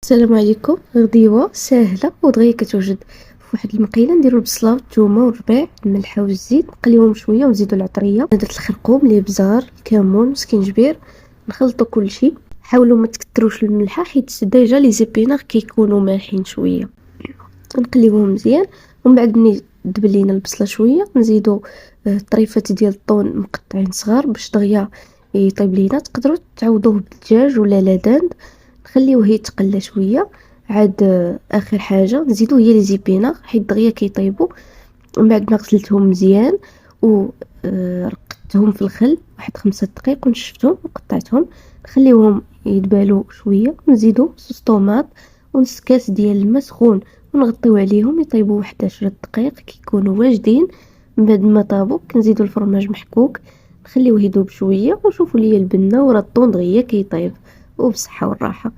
السلام عليكم. غديوه ساهله ودغيا كتوجد في واحد المقيله. نديرو البصله والثومه والربيع الملحه والزيت، نقليوهم شويه ونزيدو العطريه، درت الخرقوم اللي بزار الكمون والسكينجبير، نخلطو كلشي. حاولوا ما تكثروش الملحه حيت ديجا لي زيبينار كيكونوا مالحين شويه. نقليوهم مزيان ومن بعد ملي دبلينا البصله شويه نزيدو طريفات ديال الطون مقطعين صغار باش دغيا يطيب لينا. تقدروا تعوضوه بالدجاج ولا لدند. نخليوه يتقلى شويه. عاد اخر حاجه نزيدو هي لي زيبينار حيت دغيا كيطيبوا. ومن بعد ما غسلتهم مزيان و رقدتهم في الخل واحد 5 دقائق ونشفتهم وقطعتهم. نخليوهم يدبالوا شويه ونزيدو صوص طوماط ونص كاس ديال الماء سخون ونغطيو عليهم يطيبوا واحد 10 دقائق كيكونوا واجدين. من بعد ما طابوا كنزيدو الفرماج محكوك، نخليوه يذوب شويه ونشوفوا ليا البنه ورا الطون دغيا كيطيب. وبصحه والراحه.